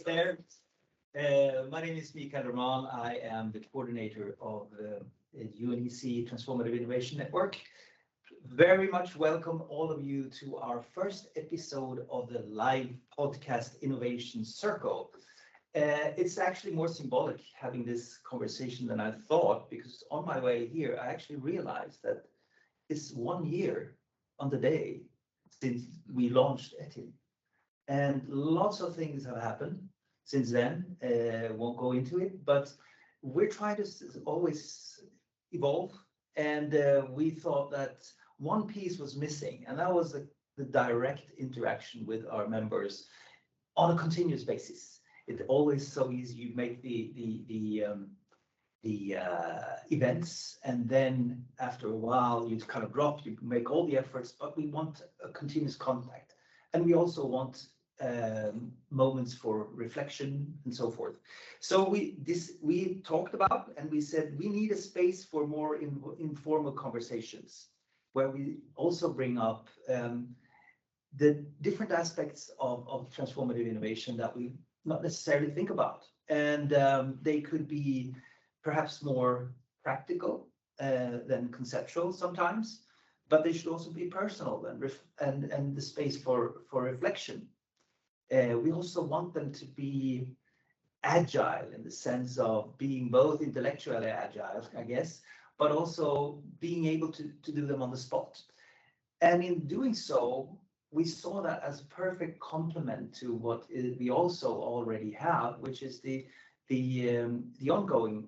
there. My name is Mikael Roman. I am the coordinator of the UNECE Transformative Innovation Network. Very much welcome all of you to our first episode of the live podcast Innovation Circle. It's actually more symbolic having this conversation than I thought, because on my way here, I actually realized that it's 1 year on the day since we launched ETIN. And lots of things have happened since then. Won't go into it, but we're trying to always evolve. And we thought that one piece was missing, and that was the direct interaction with our members on a continuous basis. It's always so easy. You make the events, and then after a while you kind of drop, you make all the efforts, but we want a continuous contact. And we also want moments for reflection and so forth. So we talked about, and we said we need a space for more informal conversations, where we also bring up the different aspects of transformative innovation that we not necessarily think about. And they could be perhaps more practical than conceptual sometimes, but they should also be personal and the space for reflection. We also want them to be agile in the sense of being both intellectually agile, I guess, but also being able to do them on the spot. And in doing so, we saw that as a perfect complement to what we also already have, which is the ongoing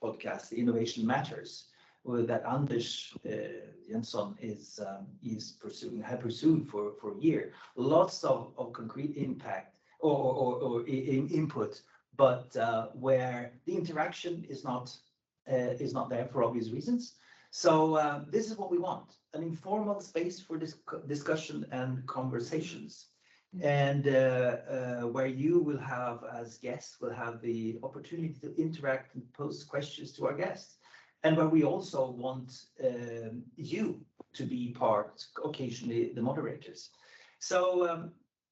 podcast, The Innovation Matters, that Anders Jensson is pursued for a year. Lots of concrete impact or input, but where the interaction is not there for obvious reasons. So this is what we want: an informal space for discussion and conversations, and where you will have, as guests, will have the opportunity to interact and pose questions to our guests, and where we also want you to be part, occasionally the moderators. So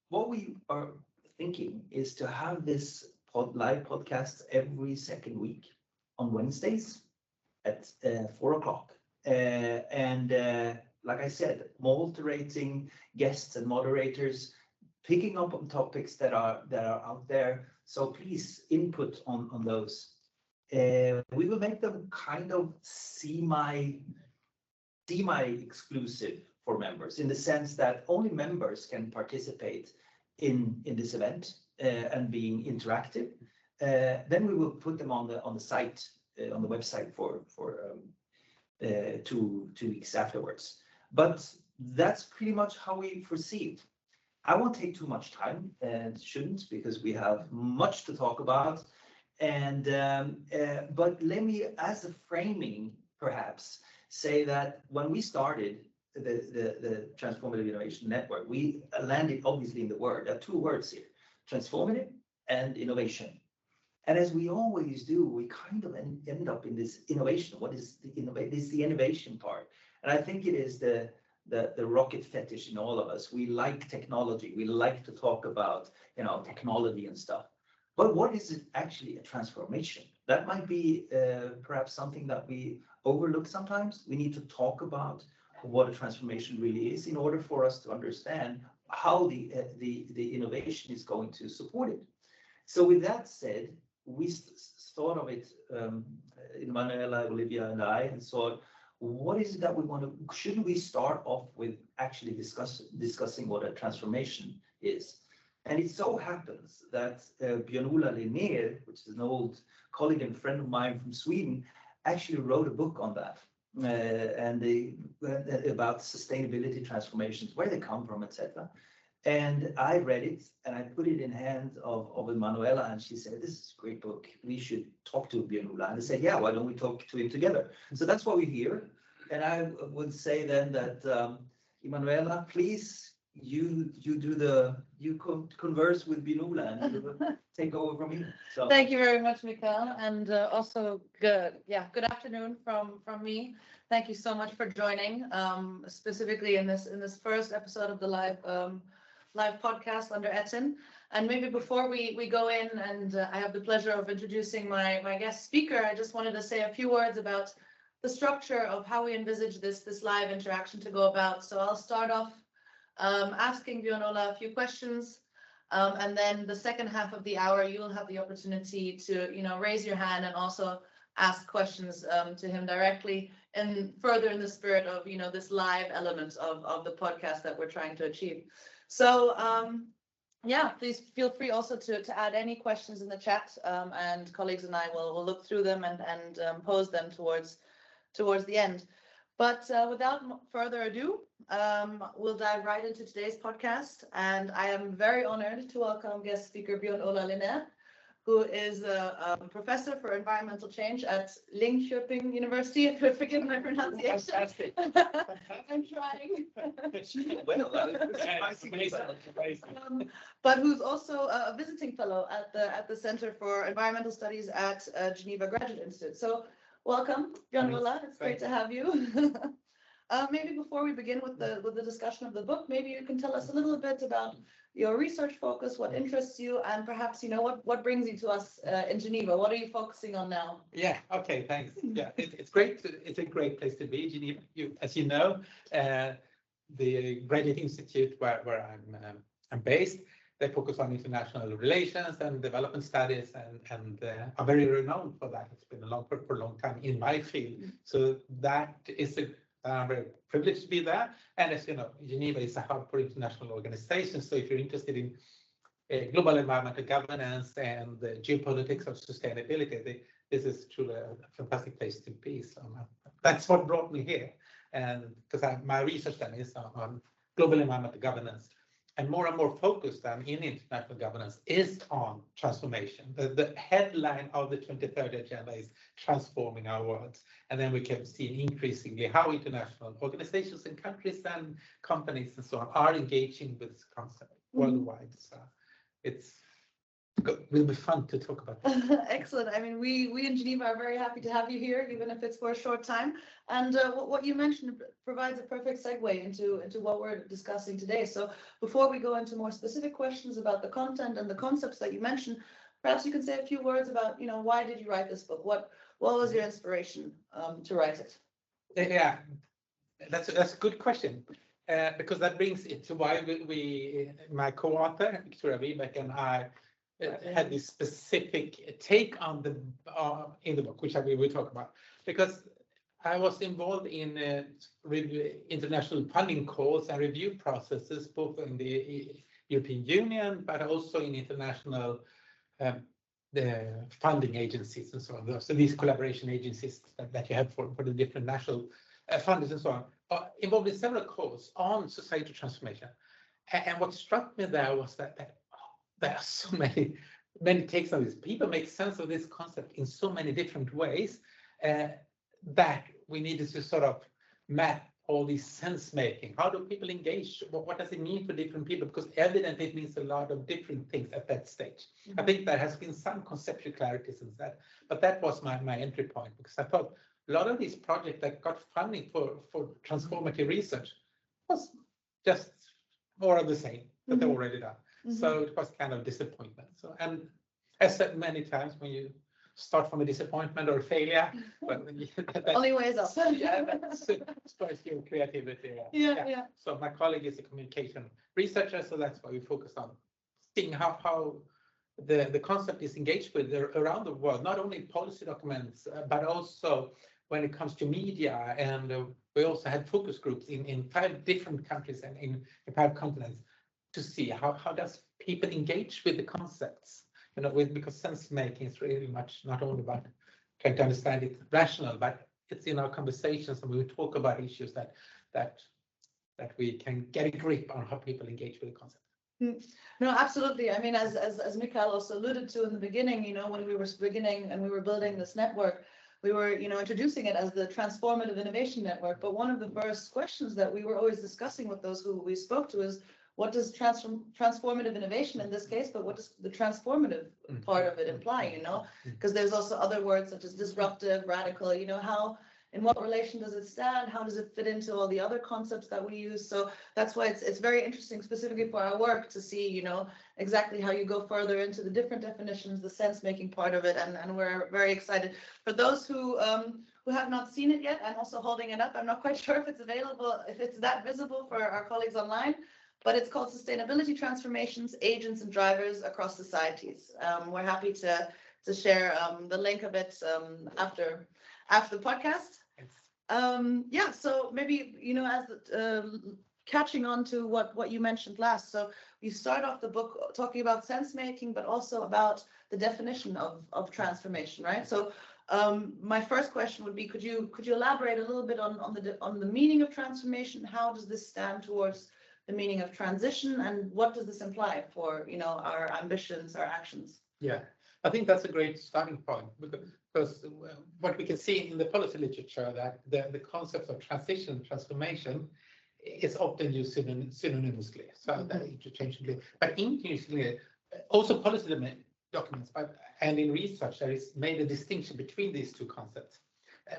what we are thinking is to have this live podcast every second week on Wednesdays at 4 o'clock. And like I said, moderating guests and moderators, picking up on topics that are out there. So please input on those. We will make them kind of semi-exclusive for members, in the sense that only members can participate in this event and being interactive. Then we will put them on the site, on the website for 2 weeks afterwards. But that's pretty much how we proceed. I won't take too much time, and shouldn't, because we have much to talk about. And but let me, as a framing, perhaps say that when we started the Transformative Innovation Network, we landed obviously in the word. There are 2 words here: transformative and innovation. And as we always do, we kind of end up in this innovation. What is the innovation? This is the innovation part. And I think it is the rocket fetish in all of us. We like technology. We like to talk about, technology and stuff. But what is it actually a transformation? That might be perhaps something that we overlook sometimes. We need to talk about what a transformation really is in order for us to understand how the innovation is going to support it. So with that said, we thought of it, Immanuela, Olivia, and I, and thought, what is it that we want to? Shouldn't we start off with actually discussing what a transformation is? And it so happens that Björn-Ola Linnér, which is an old colleague and friend of mine from Sweden, actually wrote a book on that, about sustainability transformations, where they come from, etc. And I read it, and I put it in hands of Immanuela, and she said, "This is a great book. We should talk to Björn-Ola." And I said, "Yeah, why don't we talk to him together?" So that's why we're here. And I would say then that Immanuela, please. You converse with Björn-Ola and you take over from me. So. Thank you very much, Mikael, and also good afternoon from me. Thank you so much for joining, specifically in this first episode of the live podcast under ETIN. And maybe before we go in, and I have the pleasure of introducing my guest speaker, I just wanted to say a few words about the structure of how we envisage this live interaction to go about. So I'll start off asking Björn-Ola a few questions, and then the second half of the hour, you'll have the opportunity to, raise your hand and also ask questions to him directly, and further in the spirit of, this live element of the podcast that we're trying to achieve. So, yeah, please feel free also to add any questions in the chat, and colleagues and I will look through them and pose them towards the end. But without further ado, we'll dive right into today's podcast. And I am very honored to welcome guest speaker Björn-Ola Linnér, who is a professor for environmental change at Linköping University. Forgive my pronunciation. I'm trying. But who's also a visiting fellow at the Center for Environmental Studies at Geneva Graduate Institute. So welcome, Björn-Ola. It's great to have you. Maybe before we begin with the discussion of the book, maybe you can tell us a little bit about your research focus, what interests you, and perhaps what brings you to us in Geneva. What are you focusing on now? Yeah. Okay. Thanks. Yeah, it's great. It's a great place to be, Geneva. As you know, the Graduate Institute where I'm based, they focus on international relations and development studies, and are very renowned for that. It's been for a long time in my field. So that is I'm very privileged to be there. And as you know, Geneva is a hub for international organizations. So if you're interested in global environmental governance and the geopolitics of sustainability, this is truly a fantastic place to be. So that's what brought me here. And because my research then is on global environmental governance, and more focused than in international governance is on transformation. The headline of the 2030 agenda is transforming our world. And then we can see increasingly how international organizations and countries and companies and so on are engaging with this concept worldwide. So will be fun to talk about that. Excellent. I mean, we in Geneva are very happy to have you here, even if it's for a short time. And what you mentioned provides a perfect segue into what we're discussing today. So before we go into more specific questions about the content and the concepts that you mentioned, perhaps you can say a few words about, why did you write this book? What was your inspiration to write it? Yeah, that's a good question. Because that brings it to why my co-author, Victoria Wiebeck, and I had this specific take on in the book, which we will talk about, because I was involved in international funding calls and review processes, both in the European Union, but also in international funding agencies and so on. So these collaboration agencies that you have for the different national funders and so on, are involved in several calls on societal transformation. And what struck me there was that there are so many takes on this. People make sense of this concept in so many different ways that we needed to sort of map all these sense making. How do people engage? What does it mean for different people? Because evidently it means a lot of different things at that stage. I think there has been some conceptual clarity since that, but that was my entry point, because I thought a lot of these projects that got funding for transformative research was just more of the same that they've already done. So it was kind of disappointment. So, and as said many times, when you start from a disappointment or a failure, but only ways up. Yeah, that spurs your creativity. Yeah. So my colleague is a communication researcher, so that's why we focus on seeing how the concept is engaged with around the world, not only policy documents, but also when it comes to media. And we also had focus groups in 5 different countries and in 5 continents, to see how does people engage with the concepts, because sense making is really much not only about trying to understand it rational, but it's in our conversations and we talk about issues that we can get a grip on how people engage with the concept. No, absolutely. I mean, as Mikael also alluded to in the beginning, when we were beginning and we were building this network, we were, introducing it as the transformative innovation network. But one of the first questions that we were always discussing with those who we spoke to is, what does transformative innovation in this case, but what does the transformative part of it imply, Because there's also other words such as disruptive, radical, in what relation does it stand? How does it fit into all the other concepts that we use? So that's why it's very interesting, specifically for our work, to see, you know, exactly how you go further into the different definitions, the sense-making part of it, and we're very excited. For those who have not seen it yet, I'm also holding it up. I'm not quite sure if it's available, if it's that visible for our colleagues online, but it's called Sustainability Transformations, Agents and Drivers Across Societies. We're happy to share the link of it after the podcast. Yeah, so maybe, you know, as catching on to what you mentioned last. So you start off the book talking about sense making, but also about the definition of transformation, right? So my first question would be, could you elaborate a little bit on the meaning of transformation? How does this stand towards the meaning of transition, and what does this imply for, you know, our ambitions, our actions? Yeah, I think that's a great starting point, because what we can see in the policy literature, that the concept of transition, transformation, is often used synonymously, so that interchangeably, but increasingly also policy documents, and in research there is made a distinction between these two concepts,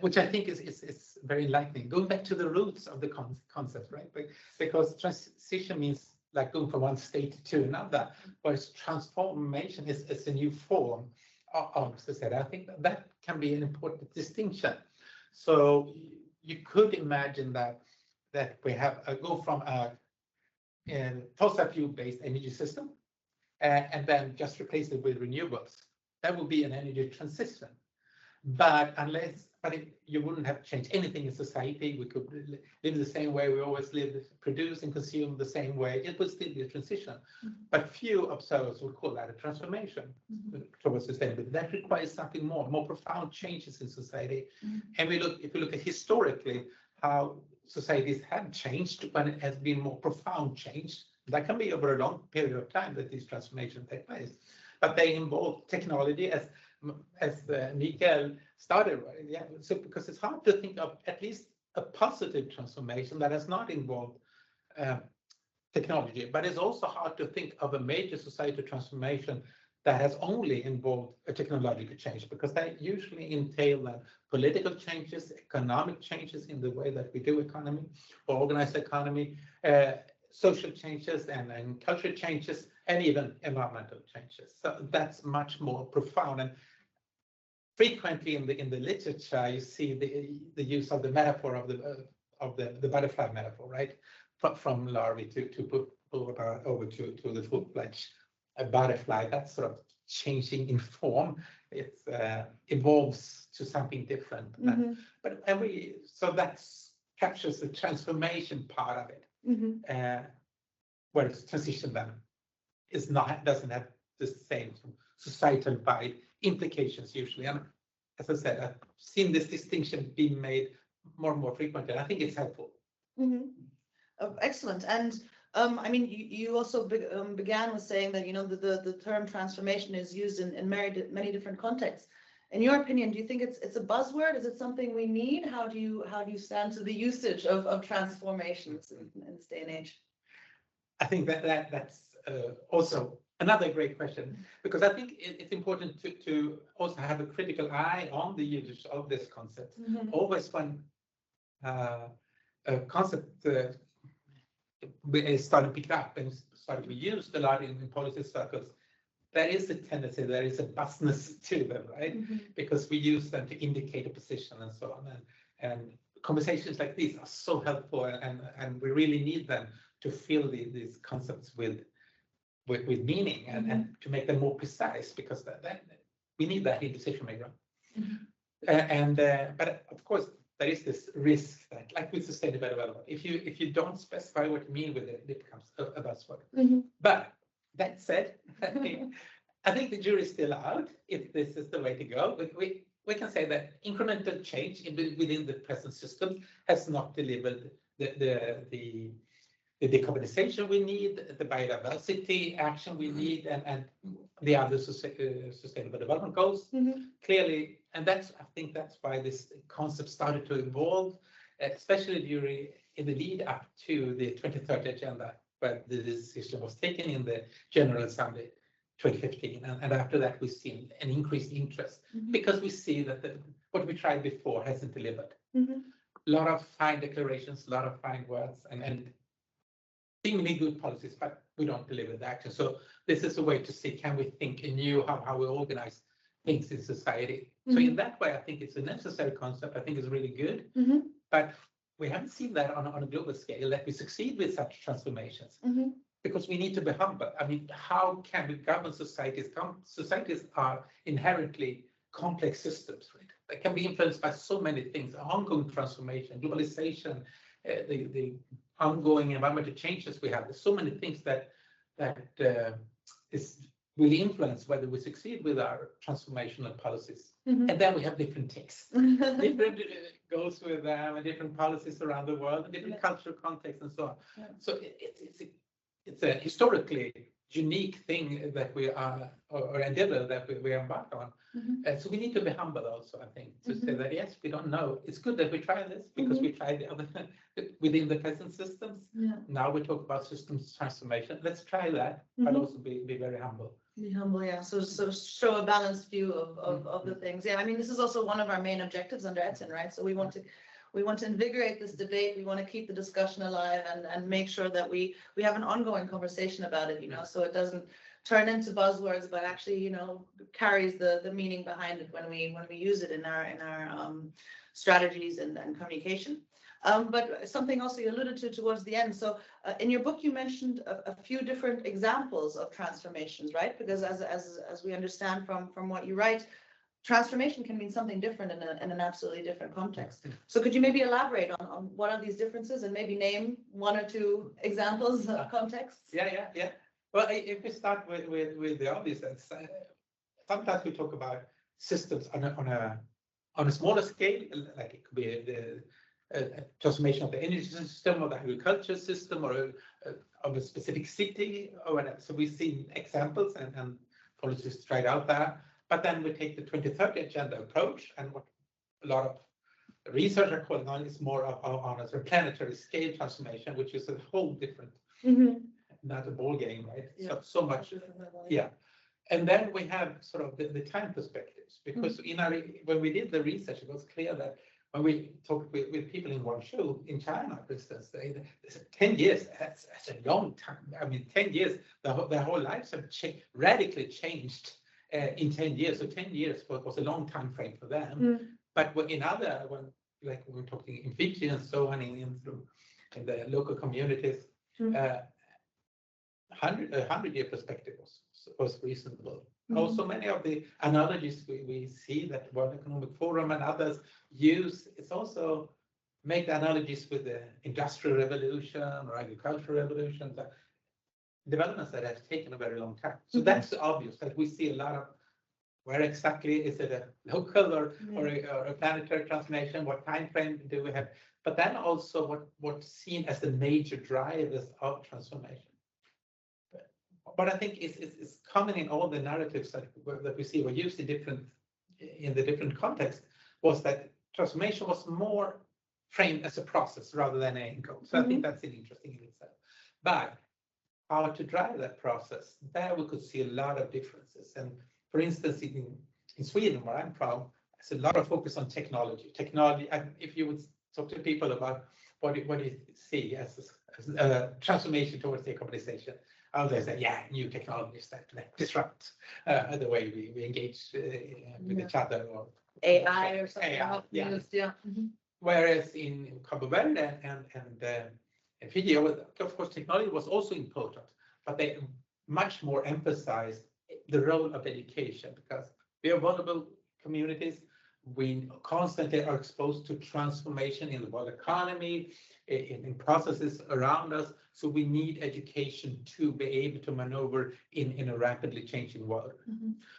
which I think is very enlightening. Going back to the roots of the concept, right? Because transition means like going from one state to another, whereas transformation is a new form of society. I think that can be an important distinction. So you could imagine that we have go from a fossil fuel-based energy system and then just replace it with renewables. That would be an energy transition. But you wouldn't have changed anything in society. We could live the same way we always live, produce and consume the same way. It would still be a transition. But few observers would call that a transformation towards sustainability. That requires something more profound changes in society. And if we look at historically how societies have changed, when it has been more profound change, that can be over a long period of time that these transformations take place. But they involve technology, as Mikael started, right? Yeah. So because it's hard to think of at least a positive transformation that has not involved technology, but it's also hard to think of a major societal transformation that has only involved a technological change, because they usually entail political changes, economic changes in the way that we do economy or organize economy, social changes and cultural changes, and even environmental changes. So that's much more profound. And frequently in the literature, you see the use of the metaphor of the butterfly metaphor, right? From larvae to over to the full-fledged butterfly. That's sort of changing in form. It evolves to something different. So that captures the transformation part of it. Whereas transition then doesn't have the same societal wide implications usually. And as I said, I've seen this distinction being made more and more frequently. I think it's helpful. Excellent. And I mean, you also began with saying that, you know, the term transformation is used in many different contexts. In your opinion, do you think it's a buzzword? Is it something we need? How do you stand to the usage of transformations in this day and age? I think that's also another great question, because I think it's important to also have a critical eye on the usage of this concept. Always when a concept is starting to pick up and starting to be used a lot in policy circles, there is a tendency, there is a buzzness to them, right? Because we use them to indicate a position and so on. And conversations like these are so helpful, and we really need them to fill these concepts with meaning and to make them more precise, because we need that in decision making. But of course, there is this risk that, like with sustainable development, if you don't specify what you mean with it, it becomes a buzzword. But that said, I think the jury is still out if this is the way to go. We can say that incremental change within the present system has not delivered the decarbonization we need, the biodiversity action we need, and the other sustainable development goals. Clearly, and I think that's why this concept started to evolve, especially in the lead up to the 2030 agenda, where the decision was taken in the General Assembly 2015. And after that, we've seen an increased interest, because we see that what we tried before hasn't delivered. Mhm. A lot of fine declarations, a lot of fine words, and seemingly good policies, but we don't deliver the action. So this is a way to see, can we think anew how we organize things in society? So in that way, I think it's a necessary concept. I think it's really good, but we haven't seen that on a global scale, that we succeed with such transformations. Because we need to be humble. I mean, how can we govern societies? Societies are inherently complex systems, right? They can be influenced by so many things: ongoing transformation, globalization, the ongoing environmental changes we have. There's so many things that is really influence whether we succeed with our transformational policies. And then we have different takes, different goals with them, and different policies around the world, and different cultural contexts, and so on. So it's a historically unique thing that we are, or endeavor that we embark on. So we need to be humble also, I think, to say that, yes, we don't know. It's good that we try this, because we tried the other within the present systems. Now we talk about systems transformation. Let's try that, but also be very humble. Be humble, yeah. So show a balanced view of the things. Yeah, I mean, this is also one of our main objectives under ETSIN, right? So we want to invigorate this debate. We want to keep the discussion alive and make sure that we have an ongoing conversation about it, you know, so it doesn't turn into buzzwords, but actually, you know, carries the meaning behind it when we use it in our strategies and communication. But something also you alluded to towards the end. So in your book, you mentioned a few different examples of transformations, right? Because as we understand from what you write, transformation can mean something different in an absolutely different context. So could you maybe elaborate on what are these differences and maybe name one or two examples of contexts? Yeah. Well, if we start with the obvious, sometimes we talk about systems on a smaller scale, like it could be the transformation of the energy system or the agriculture system or of a specific city or whatever. So we've seen examples and policies tried out there. But then we take the 2030 agenda approach, and what a lot of research are calling on is more on a sort of planetary scale transformation, which is a whole different, not a ball game, right? Yeah. So much, yeah. And then we have sort of the time perspectives, because when we did the research, it was clear that when we talked with people in Guangzhou in China, for instance, they said 10 years, that's a long time. I mean, 10 years, their whole lives have radically changed in 10 years. So 10 years was a long time frame for them. But like when we're talking in Fiji and so on, in the local communities, 100-year perspective was reasonable. Also, many of the analogies we see that World Economic Forum and others use, it's also make the analogies with the Industrial Revolution or Agricultural Revolution, developments that have taken a very long time. So that's obvious that we see a lot of where exactly is it a local or a planetary transformation? What time frame do we have? But then also what's seen as the major drivers of transformation. But I think it's common in all the narratives that we see were used in the different contexts, was that transformation was more framed as a process rather than an end goal. So I think that's interesting in itself. But how to drive that process, there we could see a lot of differences. And for instance, in Sweden, where I'm from, there's a lot of focus on technology. And if you would talk to people about what do you see as a transformation towards decarbonization, they say, yeah, new technologies that disrupt the way we engage with each other, or AI or something. AI, Whereas in Cabo Verde and Fiji, of course, technology was also important, but they much more emphasized the role of education, because we are vulnerable communities. We constantly are exposed to transformation in the world economy, in processes around us. So we need education to be able to maneuver in a rapidly changing world.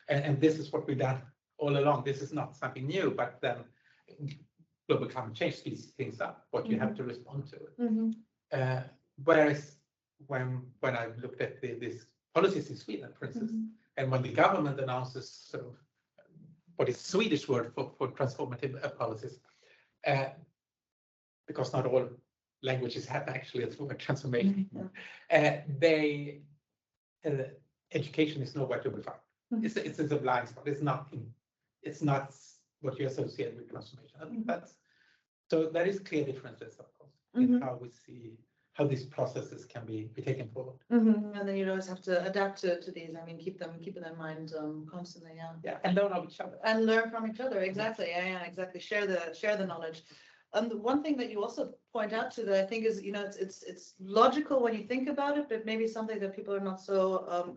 And this is what we've done all along. This is not something new, but then global climate change speeds things up, what you have to respond to it. Whereas when I looked at these policies in Sweden, for instance, and when the government announces sort of what is Swedish word for transformative policies, because not all languages have actually a transformation. Education is nowhere to be found. It's a blind spot. It's not what you associate with transformation. I think So there is clear differences, of course, in how we see how these processes can be taken forward. And then you always have to adapt to these. I mean, keep them in mind constantly. Yeah. Yeah, and learn of each other. And learn from each other. Exactly. Yeah, exactly. Share the knowledge. The one thing that you also point out to that I think is, you know, it's logical when you think about it, but maybe something that people are not so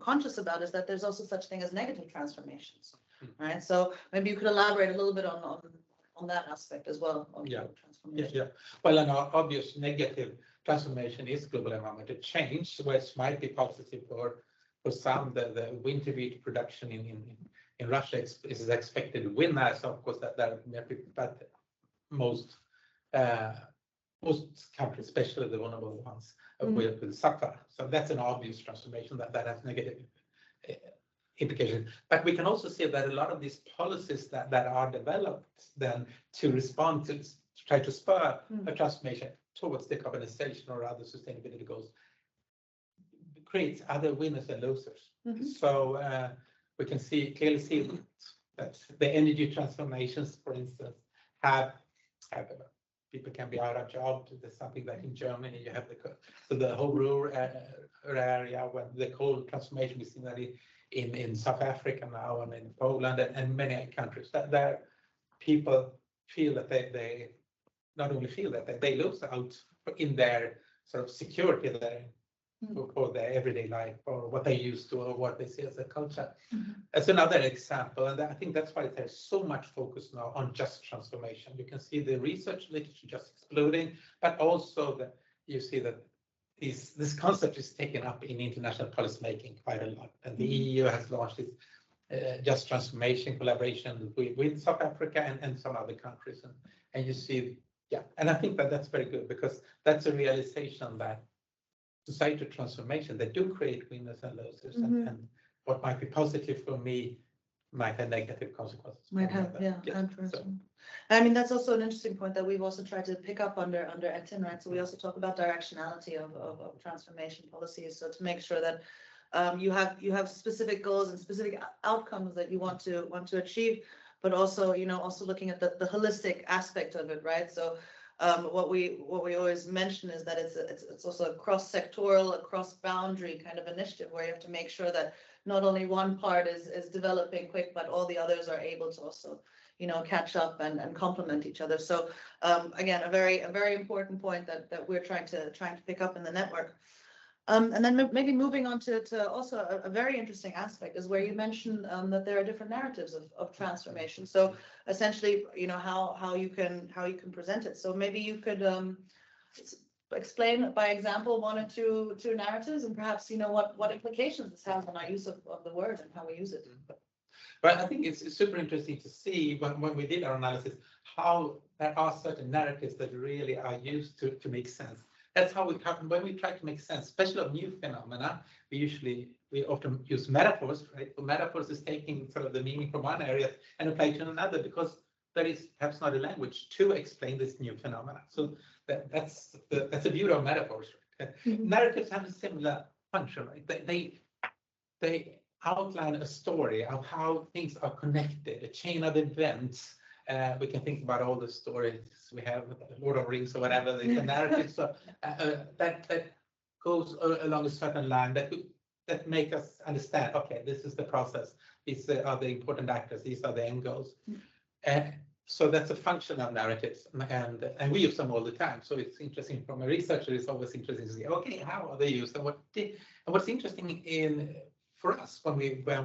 conscious about is that there's also such thing as negative transformations, right? So maybe you could elaborate a little bit on that aspect as well. Transformation. Yeah. Well, an obvious negative transformation is global environmental change, which might be positive for some. The winter wheat production in Russia is expected to win that. So of course that but most countries, especially the vulnerable ones, will suffer. So that's an obvious transformation that has negative implications. But we can also see that a lot of these policies that are developed then to respond to try to spur a transformation towards decarbonization or other sustainability goals creates other winners and losers. So we can clearly see that the energy transformations, for instance, have people can be out of job. There's something that in Germany you have the whole rural area, when the coal transformation, we see that in South Africa now and in Poland and many countries that there people feel that they not only feel that they lose out in their sort of security there for their everyday life or what they used to or what they see as a culture. As another example, and I think that's why there's so much focus now on just transformation. You can see the research literature just exploding, but also that you see that this concept is taken up in international policy making quite a lot. And the EU has launched its just transformation collaboration with South Africa and some other countries. And you see, and I think that's very good because that's a realization that societal transformation, they do create winners and losers, and what might be positive for me might have negative consequences. Might have, so. I mean, that's also an interesting point that we've also tried to pick up under ETIN, right? So we also talk about directionality of transformation policies. So to make sure that you have specific goals and specific outcomes that you want to achieve, but also, you know, also looking at the holistic aspect of it, right? So what we always mention is that it's also a cross-sectoral, a cross-boundary kind of initiative where you have to make sure that not only one part is developing quick, but all the others are able to also, you know, catch up and complement each other. So again, a very important point that we're trying to pick up in the network. And then maybe moving on to also a very interesting aspect is where you mentioned that there are different narratives of transformation. So essentially, you know, how you can present it. So maybe you could explain by example one or two narratives, and perhaps, you know, what implications this has on our use of the word and how we use it. Well, I think it's super interesting to see when we did our analysis how there are certain narratives that really are used to make sense. That's how when we try to make sense, especially of new phenomena, we often use metaphors, right? So metaphors is taking sort of the meaning from one area and apply it to another because there is perhaps not a language to explain this new phenomena. So that's the beauty of metaphors. Right? Narratives have a similar function, right? They outline a story of how things are connected, a chain of events. We can think about all the stories we have, Lord of the Rings or whatever, the narrative so, that goes along a certain line that make us understand, okay, this is the process, these are the important actors, these are the end goals. So that's a function of narratives, and we use them all the time. So it's interesting from a researcher, it's always interesting to see, okay, how are they used? And what's interesting for us when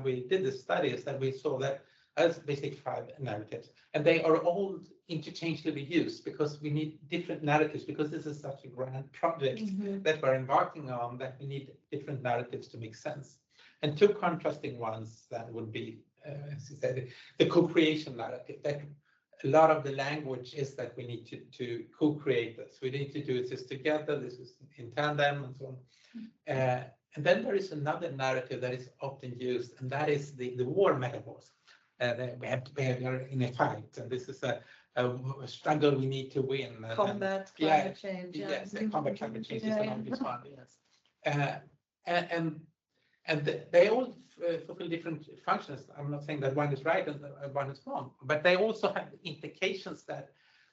we did this study is that we saw that as basically 5 narratives, and they are all interchangeably used because we need different narratives because this is such a grand project that we're embarking on that we need different narratives to make sense. And 2 contrasting ones that would be, as you said, the co-creation narrative. That a lot of the language is that we need to co-create this. We need to do this together. This is in tandem and so on. And then there is another narrative that is often used, and that is the war metaphors. We have to bear in a fight, and this is a struggle we need to win. Combat climate change. Yes, combat climate change is an obvious one. Yes, and they all fulfill different functions. I'm not saying that one is right and one is wrong, but they also have implications that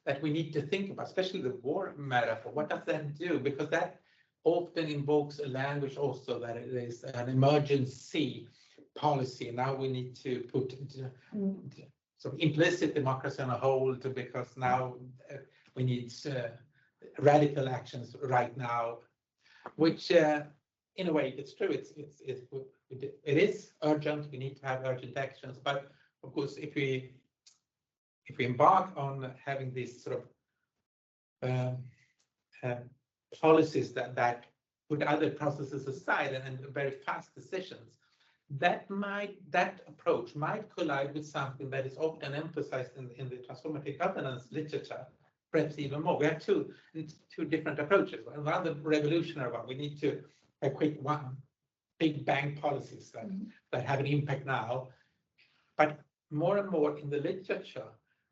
that we need to think about, especially the war metaphor. What does that do? Because that often invokes a language also that it is an emergency policy. Now we need to put sort of implicit democracy on a hold because now we need radical actions right now, which in a way it's true. It is urgent. We need to have urgent actions, but of course, if we embark on having these sort of policies that put other processes aside and very fast decisions, that approach might collide with something that is often emphasized in the transformative governance literature, perhaps even more. We have two different approaches. One of the revolutionary one, we need to have quick one big bang policies that have an impact now, but more and more in the literature,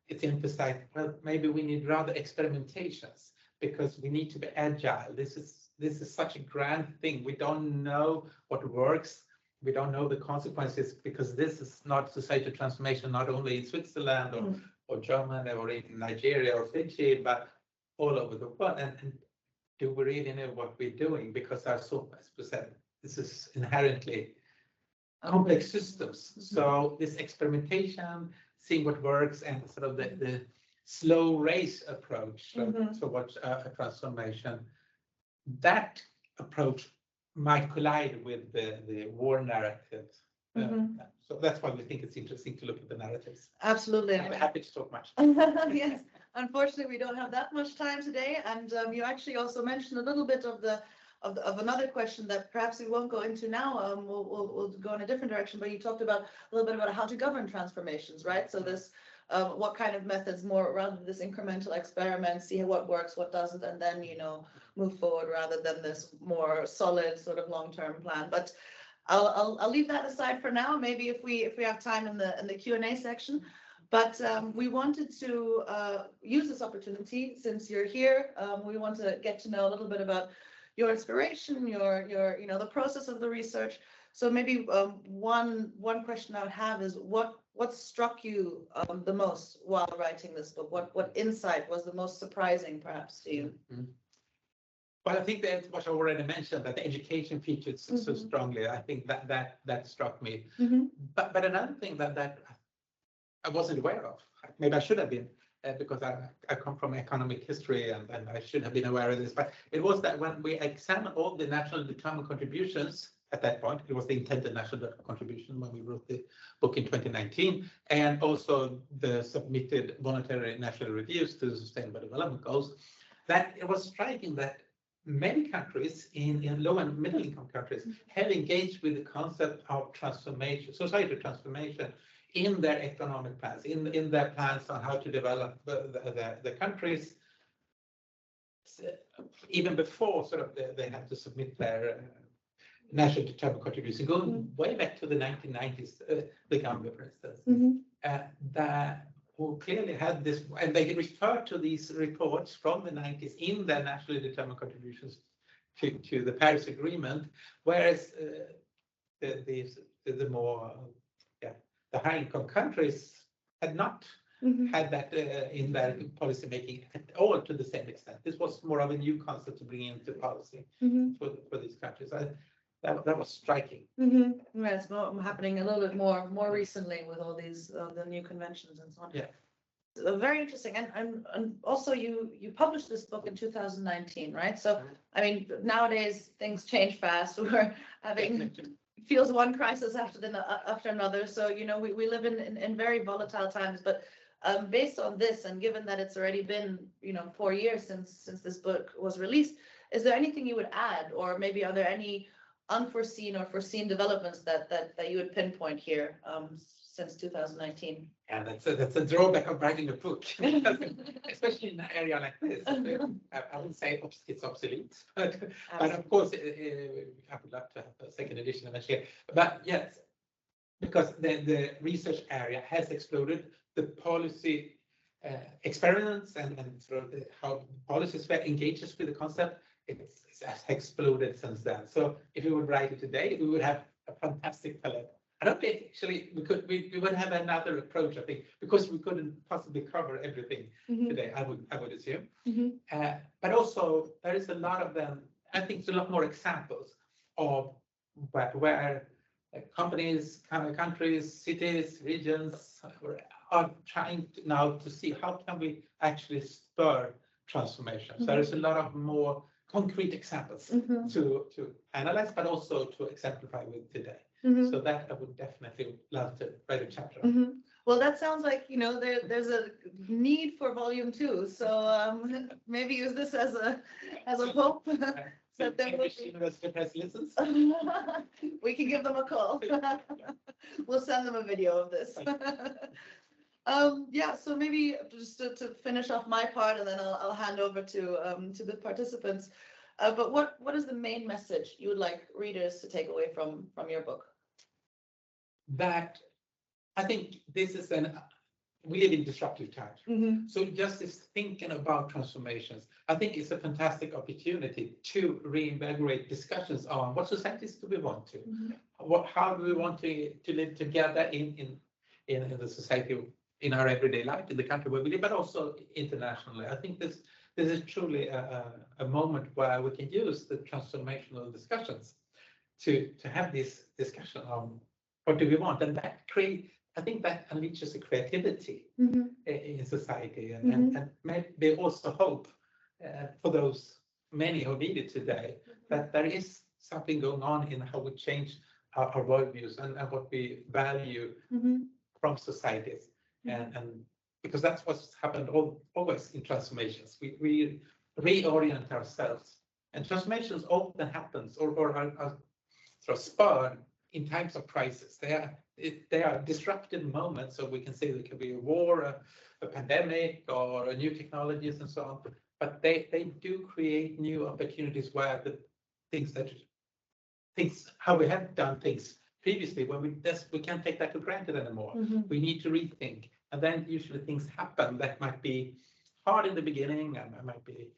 it's emphasized, well, maybe we need rather experimentations because we need to be agile. This is such a grand thing. We don't know what works. We don't know the consequences because this is not societal transformation, not only in Switzerland or Germany or in Nigeria or Fiji, but all over the world. And do we really know what we're doing? Because as we said, this is inherently complex systems. So this experimentation, seeing what works, and sort of the slow race approach towards a transformation, that approach might collide with the war narrative. So that's why we think it's interesting to look at the narratives. Absolutely. I'm happy to talk much. Yes, unfortunately, we don't have that much time today. And you actually also mentioned a little bit of another question that perhaps we won't go into now. We'll go in a different direction. But you talked about a little bit about how to govern transformations, right? So this, what kind of methods, more rather than this incremental experiment, see what works, what doesn't, and then move forward rather than this more solid sort of long-term plan. But I'll leave that aside for now. Maybe if we have time in the Q&A section. But we wanted to use this opportunity since you're here. We want to get to know a little bit about your inspiration, your the process of the research. So maybe one question I would have is what struck you the most while writing this book? What insight was the most surprising, perhaps, to you? Well, I think that's what I already mentioned, that the education featured so strongly. I think that struck me. But another thing that I wasn't aware of, maybe I should have been, because I come from economic history and I should have been aware of this, but it was that when we examined all the national determined contributions at that point, it was the intended national contribution when we wrote the book in 2019, and also the submitted voluntary national reviews to the Sustainable Development Goals, that it was striking that many countries in low and middle income countries have engaged with the concept of transformation, societal transformation, in their economic plans, in their plans on how to develop the countries, even before sort of they have to submit their national determined contribution, going way back to the 1990s, the Gambia, for instance, that who clearly had this, and they refer to these reports from the 90s in their nationally determined contributions to the Paris Agreement, whereas the more the high-income countries had not had that in their policy making at all to the same extent. This was more of a new concept to bring into policy for these countries. That was striking. Yeah, it's happening a little bit more recently with all these the new conventions and so on. Yeah. Very interesting. And also you published this book in 2019, right? So I mean, nowadays things change fast. We're having feels one crisis after another. So we live in very volatile times. But based on this, and given that it's already been 4 years since this book was released, is there anything you would add, or maybe are there any unforeseen or foreseen developments that you would pinpoint here since 2019? Yeah, that's a drawback of writing a book, especially in an area like this. I would say it's obsolete, but of course, I would love to have a second edition eventually. But yes, because the research area has exploded, the policy experiments and sort of how policy engages with the concept, it's exploded since then. So if we would write it today, we would have a fantastic palette I don't think actually we would have another approach, I think, because we couldn't possibly cover everything today, I would assume. But also there is a lot of them, I think it's a lot more examples of where companies, countries, cities, regions are trying now to see how can we actually spur transformation. So there is a lot of more concrete examples to analyze, but also to exemplify with today. So that I would definitely love to write a chapter on. Well, that sounds like, you know, there's a need for volume 2. So maybe use this as a hope. That there will be... University Press listens. We can give them a call. We'll send them a video of this. Yeah, so maybe just to finish off my part, and then I'll hand over to the participants. But what is the main message you would like readers to take away from your book? That I think this is we live in disruptive times. So just this thinking about transformations, I think it's a fantastic opportunity to reinvigorate discussions on what societies do we want to, how do we want to live together in the society, in our everyday life, in the country where we live, but also internationally. I think this is truly a moment where we can use the transformational discussions to have this discussion on what do we want, and that I think that unleashes a creativity in society, and maybe also hope for those many who need it today, that there is something going on in how we change our worldviews and what we value from societies, and because that's what's happened always in transformations. We reorient ourselves, and transformations often happens or are sort of spurred in times of crisis. They are disruptive moments, so we can say there could be a war, a pandemic, or new technologies and so on. But they do create new opportunities where the things how we have done things previously, when we can't take that for granted anymore. We need to rethink, and then usually things happen that might be hard in the beginning, and it might be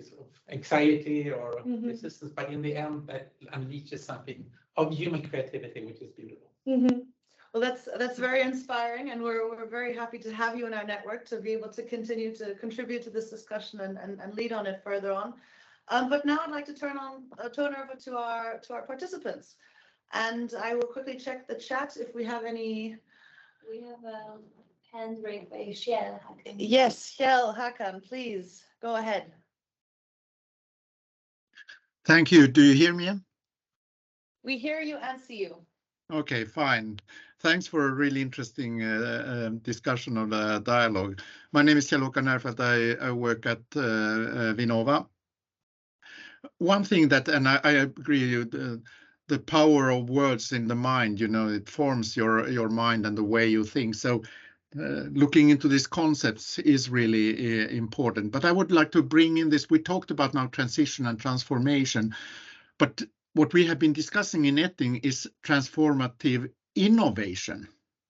sort of anxiety or resistance, but in the end that unleashes something of human creativity, which is beautiful. Well, that's very inspiring, and we're very happy to have you in our network to be able to continue to contribute to this discussion and lead on it further on. But now I'd like to turn over to our participants, and I will quickly check the chat if we have any. We have a hand raised by Kjell Hakan. Yes, Kjell Hakan, please go ahead. Thank you. Do you hear me? We hear you and see you. Okay, fine. Thanks for a really interesting discussion of the dialogue. My name is Kjell Hakan. I work at Vinnova. One thing that, and I agree with the power of words in the mind, you know, it forms your mind and the way you think. So looking into these concepts is really important. But I would like to bring in this, we talked about now transition and transformation, but what we have been discussing in Etting is transformative innovation,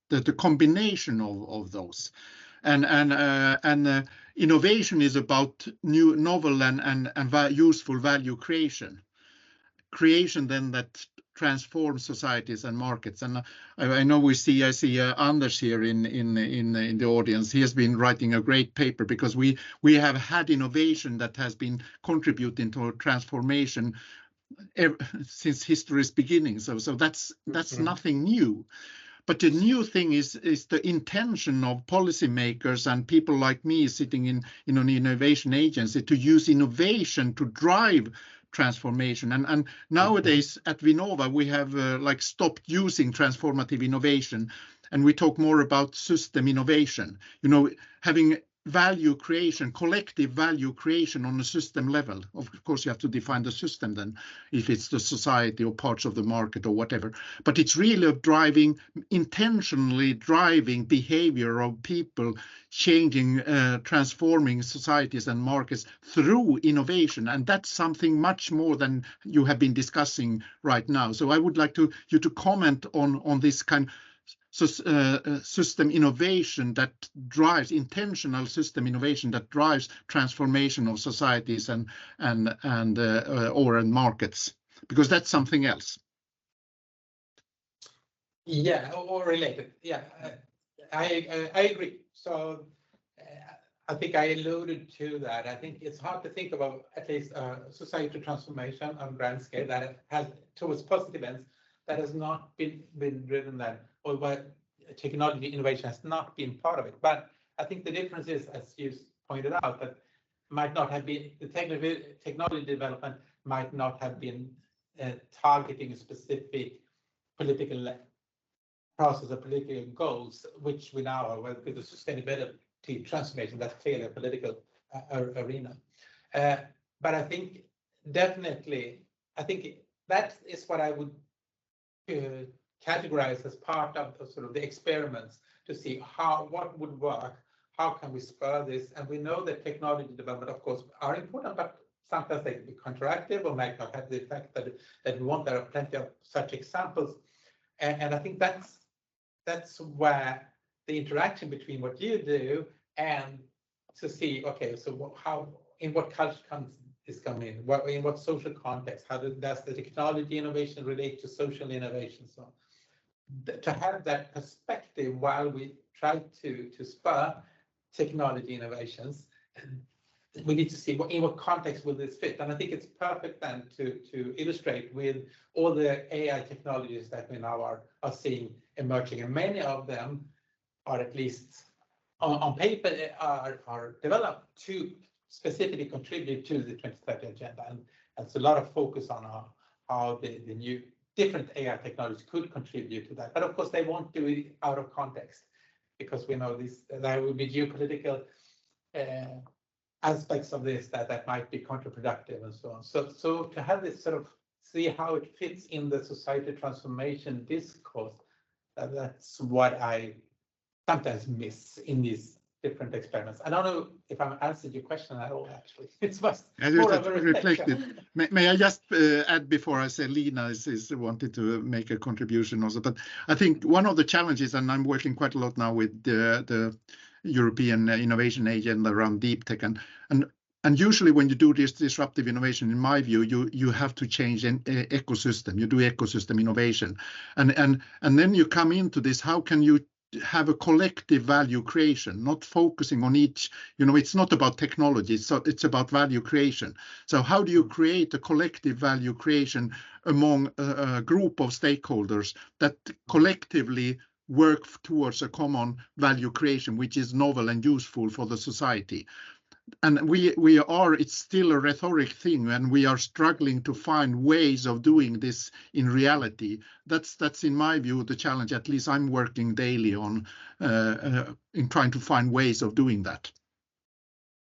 the combination of those. And innovation is about new, novel and useful value creation. Creation then that transforms societies and markets. And I know I see Anders here in the audience. He has been writing a great paper because we have had innovation that has been contributing to transformation since history's beginning. So that's nothing new. But the new thing is the intention of policymakers and people like me sitting in an innovation agency to use innovation to drive transformation. And nowadays at Vinnova, we have stopped using transformative innovation, and we talk more about system innovation, you know, having value creation, collective value creation on a system level. Of course, you have to define the system then, if it's the society or parts of the market or whatever. But it's really intentionally driving behavior of people, changing, transforming societies and markets through innovation. And that's something much more than you have been discussing right now. So I would like you to comment on this kind of system innovation that drives intentional system innovation that drives transformation of societies and markets, because that's something else. Yeah, or related. Yeah, I agree. So I think I alluded to that. I think it's hard to think about at least societal transformation on grand scale that has towards positive ends that has not been driven that, or what technology innovation has not been part of it. But I think the difference is, as you pointed out, that might not have been the technology development might not have been targeting a specific political process of political goals, which we now are with the sustainability transformation. That's clearly a political arena. But I think definitely, I think that is what I would categorize as part of sort of the experiments to see what would work, how can we spur this. And we know that technology development, of course, are important, but sometimes they can be counteractive or might not have the effect that we want. There are plenty of such examples. And I think that's where the interaction between what you do and to see, okay, so how, in what culture is coming in, in what social context, how does the technology innovation relate to social innovation? So to have that perspective while we try to spur technology innovations, we need to see in what context will this fit. And I think it's perfect then to illustrate with all the AI technologies that we now are seeing emerging, and many of them are, at least on paper, are developed to specifically contribute to the 2030 agenda. And it's a lot of focus on how the new different AI technologies could contribute to that. But of course, they won't do it out of context, because we know there will be geopolitical aspects of this that might be counterproductive and so on. So to have this sort of see how it fits in the society transformation discourse, that's what I sometimes miss in these different experiments. I don't know if I've answered your question at all, actually. It's more of a reflection. May I just add before I say Lina is wanting to make a contribution also, but I think one of the challenges, and I'm working quite a lot now with the European Innovation Agenda around deep tech, and usually when you do this disruptive innovation, in my view, you have to change an ecosystem. You do ecosystem innovation, and then you come into this. How can you have a collective value creation, not focusing on each? It's not about technology, so it's about value creation. So how do you create a collective value creation among a group of stakeholders that collectively work towards a common value creation, which is novel and useful for the society? And it's still a rhetoric thing, and we are struggling to find ways of doing this in reality. That's in my view the challenge. At least I'm working daily on in trying to find ways of doing that.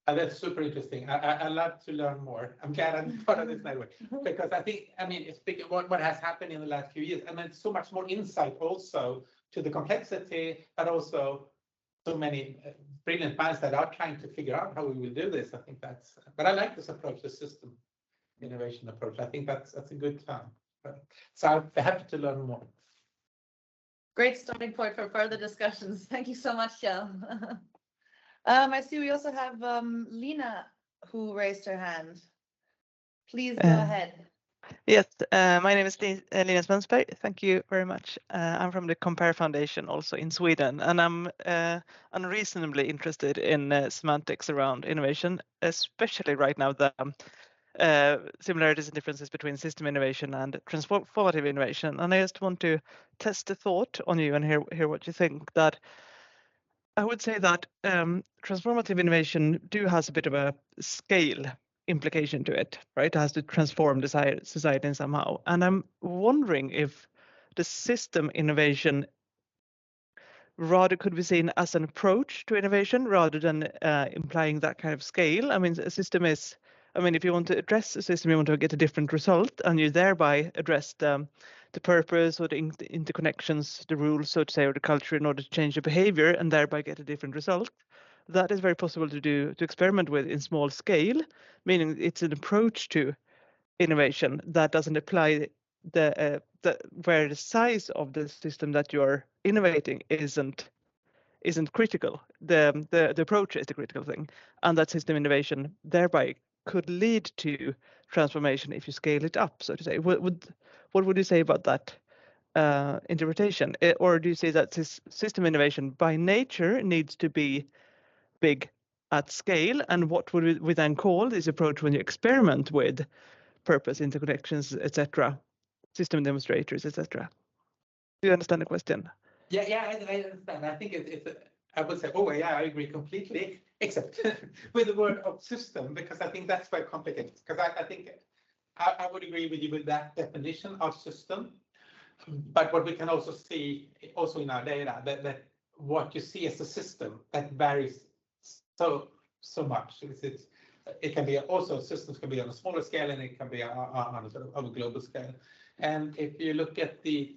And that's super interesting. I love to learn more. I'm glad I'm part of this network, because it's what has happened in the last few years, and then so much more insight also to the complexity, but also so many brilliant minds that are trying to figure out how we will do this. I think but I like this approach, the system innovation approach. I think that's a good term. So I'm happy to learn more. Great starting point for further discussions. Thank you so much, Kjell. I see we also have Lina who raised her hand. Please go ahead. Yes, my name is Lina Svensberg. Thank you very much. I'm from the Compare Foundation, also in Sweden, and I'm unreasonably interested in semantics around innovation, especially right now, the similarities and differences between system innovation and transformative innovation. And I just want to test the thought on you and hear what you think. That I would say that transformative innovation has a bit of a scale implication to it, right? It has to transform the society somehow. And I'm wondering if the system innovation rather could be seen as an approach to innovation rather than implying that kind of scale. I mean, a system is, if you want to address a system, you want to get a different result, and you thereby address the purpose or the interconnections, the rules, so to say, or the culture in order to change the behavior and thereby get a different result. That is very possible to experiment with in small scale, meaning it's an approach to innovation that doesn't apply where the size of the system that you're innovating isn't critical. The approach is the critical thing, and that system innovation thereby could lead to transformation if you scale it up, so to say. What would you say about that interpretation, or do you say that this system innovation by nature needs to be big at scale, and what would we then call this approach when you experiment with purpose, interconnections, etc., system demonstrators, etc.? Do you understand the question? Yeah, I understand. I think I would say, oh yeah, I agree completely, except with the word of system, because I think that's quite complicated. Because I think I would agree with you with that definition of system. But what we can also see, also in our data, that what you see as a system that varies so much. It can be also, systems can be on a smaller scale, and it can be on a sort of a global scale. And if you look at the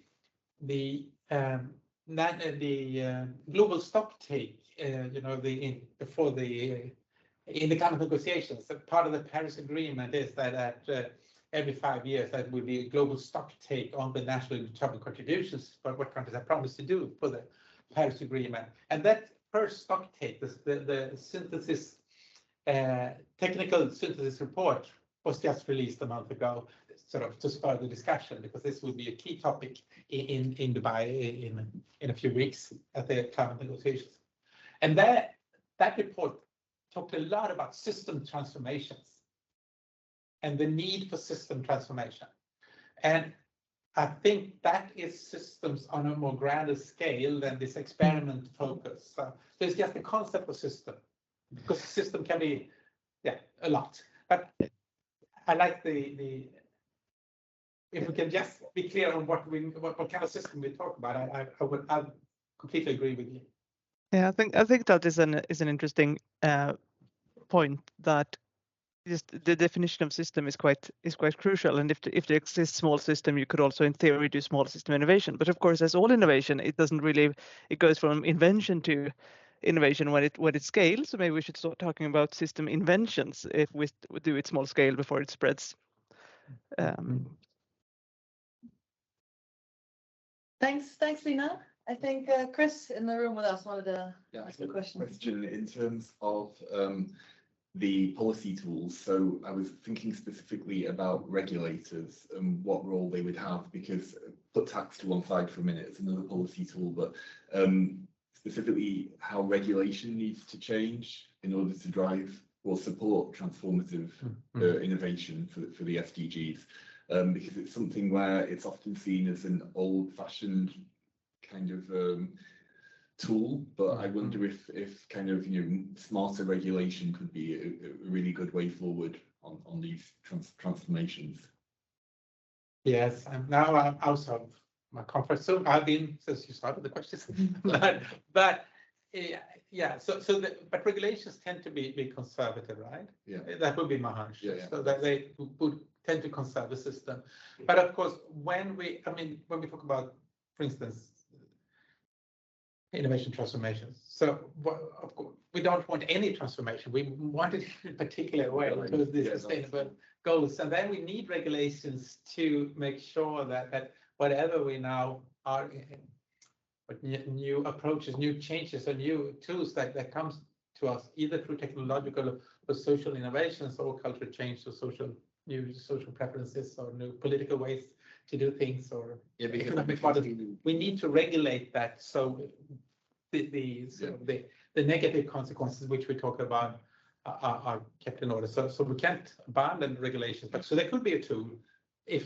global stock take, you know, in the climate negotiations, part of the Paris Agreement is that every 5 years there will be a global stock take on the nationally determined contributions, but what countries have promised to do for the Paris Agreement. And that first stock take, the synthesis, technical synthesis report was just released a month ago, sort of to spur the discussion, because this will be a key topic in Dubai in a few weeks at the climate negotiations. And that report talked a lot about system transformations and the need for system transformation. And I think that is systems on a more grander scale than this experiment focus. So there's just the concept of system, because system can be, yeah, a lot. But I like the if we can just be clear on what kind of system we talk about, I completely agree with you. Yeah, I think that is an interesting point, that just the definition of system is quite crucial. And if there exists small system, you could also in theory do small system innovation. But of course, as all innovation, it doesn't really, it goes from invention to innovation when it scales. So maybe we should start talking about system inventions if we do it small scale before it spreads. Thanks, Lina. I think Chris in the room with us wanted to ask a question In terms of the policy tools. So I was thinking specifically about regulators and what role they would have, because put tax to one side for a minute, it's another policy tool, but specifically how regulation needs to change in order to drive or support transformative innovation for the SDGs. Because it's something where it's often seen as an old-fashioned kind of tool, but I wonder if kind of, you know, smarter regulation could be a really good way forward on these transformations. Yes, and now I'm out of my comfort zone. I've been since you started the questions, but yeah. But regulations tend to be conservative, right? Yeah, that would be my hunch. Yeah. So that they would tend to conserve the system. But of course, when we talk about, for instance, innovation transformations. So of course, we don't want any transformation. We want it in a particular way towards the sustainable goals. And then we need regulations to make sure that whatever we now are, new approaches, new changes, or new tools that comes to us, either through technological or social innovations, or cultural change, or new social preferences, or new political ways to do things, or economic models. We need to regulate that, so the negative consequences which we talk about are kept in order. So we can't abandon regulations, but so there could be a tool if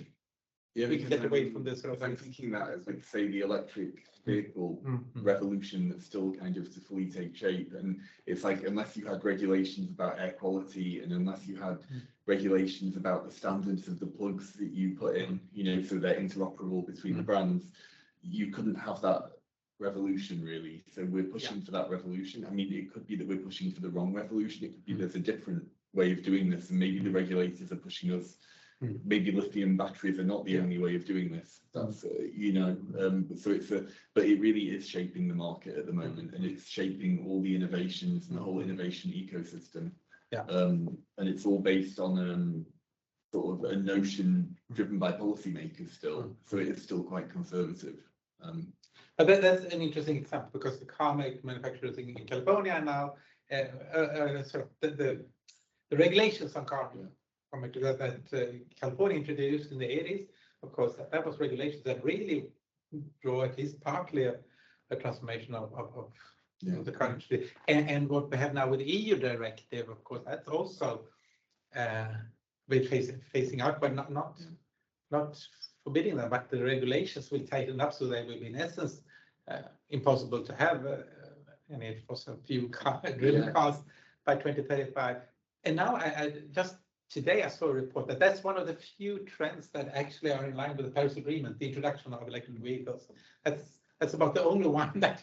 we can get away from this sort of. I'm thinking that as, like, say, the electric vehicle revolution that's still kind of to fully take shape, and it's like, unless you had regulations about air quality, and unless you had regulations about the standards of the plugs that you put in, you know, so they're interoperable between the brands, you couldn't have that revolution, really. So we're pushing for that revolution. I mean, it could be that we're pushing for the wrong revolution. It could be there's a different way of doing this, and maybe the regulators are pushing us. Maybe lithium batteries are not the only way of doing this. That's you know, so but it really is shaping the market at the moment, and it's shaping all the innovations and the whole innovation ecosystem. And it's all based on sort of a notion driven by policymakers still. So it is still quite conservative. But that's an interesting example, because the car manufacturers in California are now sort of the regulations on car that California introduced in the 80s. Of course, that was regulations that really draw at least partly a transformation of Yeah. the country. And what we have now with the EU directive, of course, that's also we're phasing out, but not forbidding them, but the regulations will tighten up, so they will be in essence impossible to have any fossil fuel driven cars by 2035. And now I just today I saw a report that that's one of the few trends that actually are in line with the Paris Agreement, the introduction of electric vehicles. That's about the only one that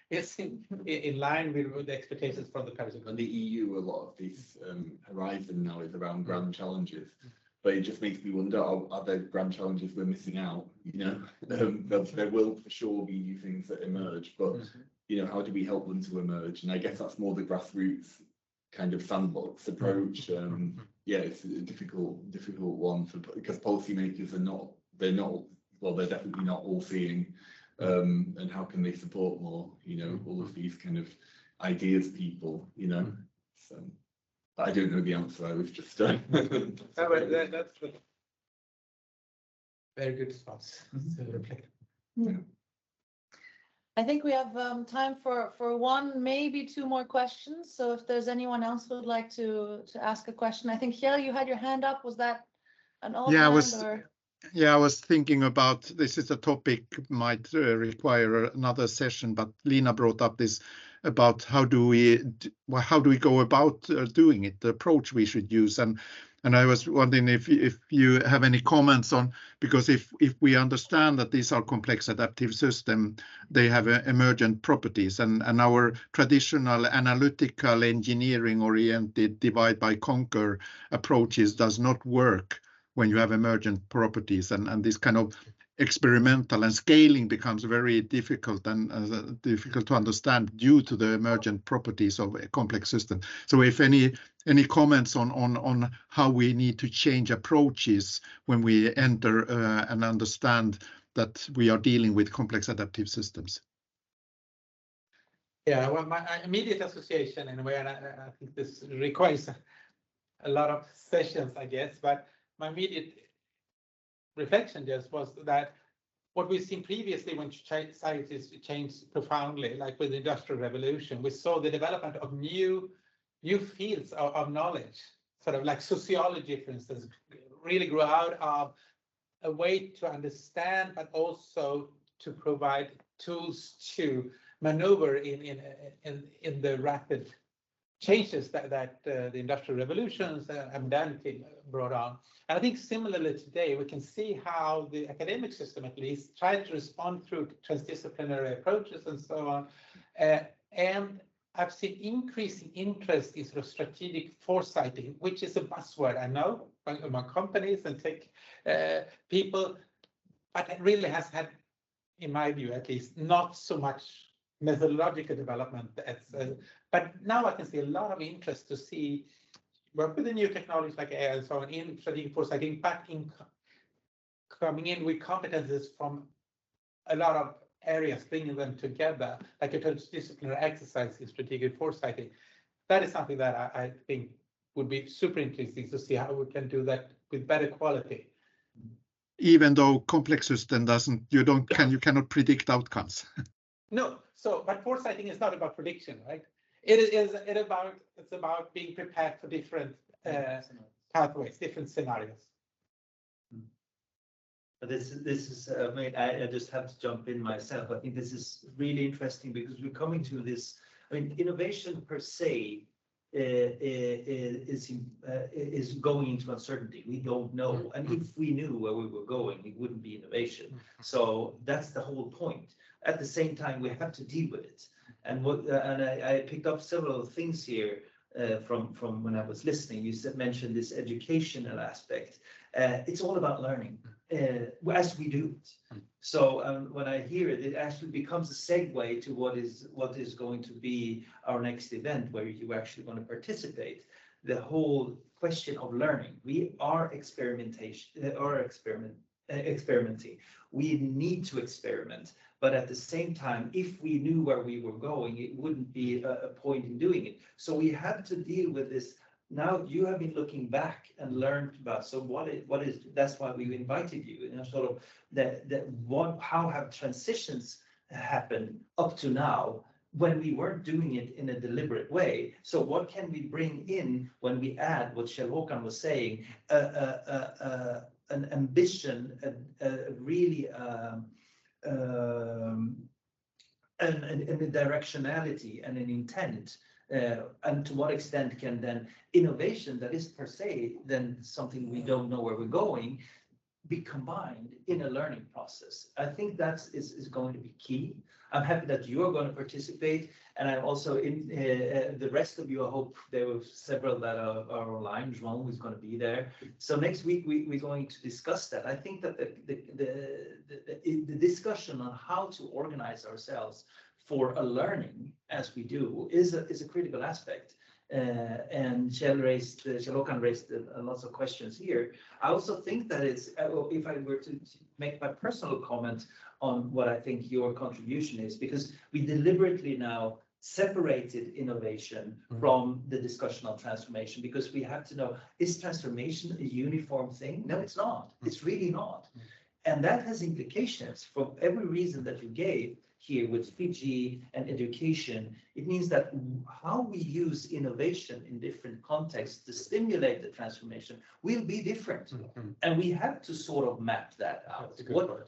is in line with the expectations from the Paris Agreement. And the EU, a lot of this horizon now is around grand challenges. But it just makes me wonder, are there grand challenges we're missing out? You know, there will for sure be new things that emerge, but you know, how do we help them to emerge? And I guess that's more the grassroots kind of sandbox approach. Yeah, it's a difficult one because policymakers they're definitely not all seeing. And how can they support more? You know, all of these kind of ideas, people. You know, so. I don't know the answer. I was just. That's very good response. I think we have time for one, maybe two more questions. So if there's anyone else who would like to ask a question, I think Kjell, you had your hand up. Was that an old hand? Yeah, I was thinking about this is a topic might require another session, but Lina brought up this about how do we go about doing it, the approach we should use, and I was wondering if you have any comments on, because if we understand that these are complex adaptive systems, they have emergent properties, and our traditional analytical engineering oriented divide by conquer approaches does not work when you have emergent properties, and this kind of experimental and scaling becomes very difficult and difficult to understand due to the emergent properties of a complex system. So if any comments on how we need to change approaches when we enter and understand that we are dealing with complex adaptive systems. Yeah, well, my immediate association in a way, and I think this requires a lot of sessions, I guess, but my immediate reflection just was that what we've seen previously when societies changed profoundly, like with the Industrial Revolution, we saw the development of new fields of knowledge, sort of like sociology, for instance, really grew out of a way to understand, but also to provide tools to maneuver in the rapid changes that the Industrial Revolutions and modernity brought on. And I think similarly today, we can see how the academic system at least tried to respond through transdisciplinary approaches and so on. And I've seen increasing interest in sort of strategic foresighting, which is a buzzword, I know, among companies and tech people, but it really has had, in my view at least, not so much methodological development. But now I can see a lot of interest to see work with the new technologies like AI and so on in strategic foresighting, but in coming in with competences from a lot of areas, bringing them together, like a transdisciplinary exercise in strategic foresighting. That is something that I think would be super interesting to see how we can do that with better quality. Even though complex system you cannot predict outcomes. No, but foresighting is not about prediction, right? It's about being prepared for different pathways, different scenarios. But this is I just have to jump in myself. I think this is really interesting because we're coming to this. I mean, innovation per se is going into uncertainty. We don't know, and if we knew where we were going, it wouldn't be innovation. So that's the whole point. At the same time, we have to deal with it. And I picked up several things here from when I was listening. You mentioned this educational aspect. It's all about learning as we do it. So when I hear it, it actually becomes a segue to what is going to be our next event, where you actually want to participate. The whole question of learning. We are experimenting. We need to experiment. But at the same time, if we knew where we were going, it wouldn't be a point in doing it. So we have to deal with this now you have been looking back and learned about, so what is, that's why we invited you, sort of how have transitions happened up to now when we weren't doing it in a deliberate way. So what can we bring in when we add what Kjell-Håkan was saying, an ambition, really and a directionality and an intent, and to what extent can then innovation that is per se then something we don't know where we're going be combined in a learning process. I think that is going to be key. I'm happy that you are going to participate, and I'm also in the rest of you. I hope there were several that are online. João is going to be there. So next week we're going to discuss that. I think that the discussion on how to organize ourselves for a learning as we do is a critical aspect. And Kjell-Håkan raised lots of questions here. I also think that it's, if I were to make my personal comment on what I think your contribution is, because we deliberately now separated innovation from the discussion on transformation, because we have to know, is transformation a uniform thing? No, it's not. It's really not. And that has implications for every reason that you gave here with Fiji and education. It means that how we use innovation in different contexts to stimulate the transformation will be different. And we have to sort of map that out.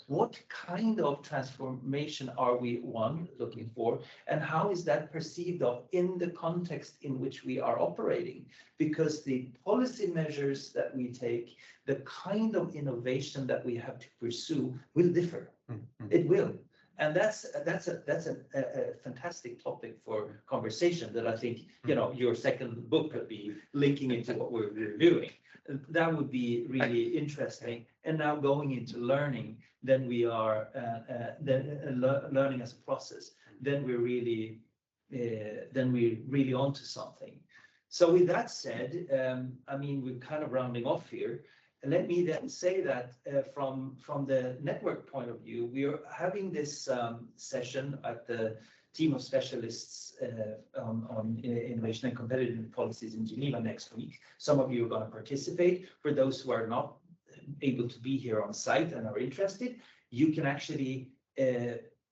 What kind of transformation are we, one, looking for, and how is that perceived of in the context in which we are operating? Because the policy measures that we take, the kind of innovation that we have to pursue will differ. It will. And that's a fantastic topic for conversation that I think, your second book could be linking into what we're doing. That would be really interesting. And now going into learning, then we are learning as a process. Then we're really onto something. So with that said, we're kind of rounding off here. Let me then say that from the network point of view, we are having this session at the team of specialists on innovation and competitive policies in Geneva next week. Some of you are going to participate. For those who are not able to be here on site and are interested, you can actually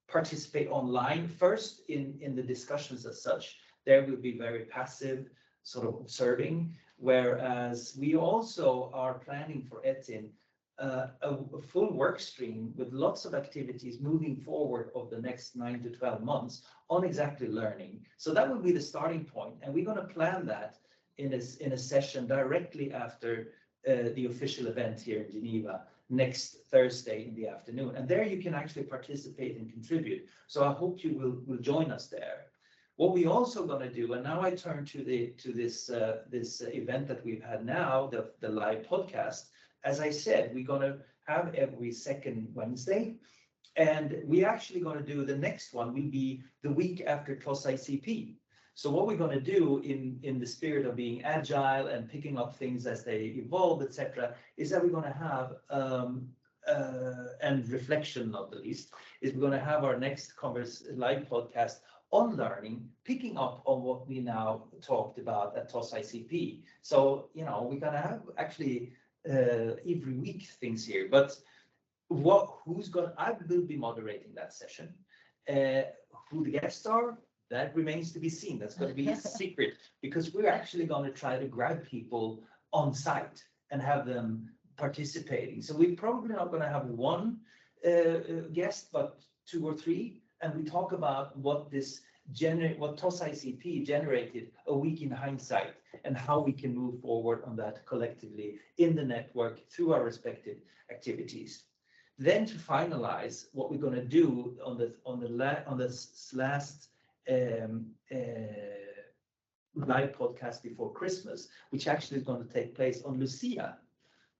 participate online first in the discussions as such. There will be very passive sort of observing. Whereas we also are planning for ETIN a full work stream with lots of activities moving forward over the next 9 to 12 months on exactly learning. So that will be the starting point. And we're going to plan that in a session directly after the official event here in Geneva next Thursday in the afternoon. And there you can actually participate and contribute. So I hope you will join us there. What we also going to do, and now I turn to this event that we've had now, the live podcast. As I said, we're going to have every second Wednesday, and we actually going to do the next one will be the week after TOS ICP. So what we're going to do in the spirit of being agile and picking up things as they evolve, etc., is that we're going to have and reflection, not the least, is we're going to have our next live podcast on learning, picking up on what we now talked about at TOS ICP. So, we're going to have actually every week things here, but I will be moderating that session. Who the guests are, that remains to be seen. That's going to be a secret, because we're actually going to try to grab people on site and have them participating. So we're probably not going to have one guest, but 2 or 3. And we talk about what TOS ICP generated a week in hindsight, and how we can move forward on that collectively in the network through our respective activities. Then to finalize, what we're going to do on this last live podcast before Christmas, which actually is going to take place on Lucia,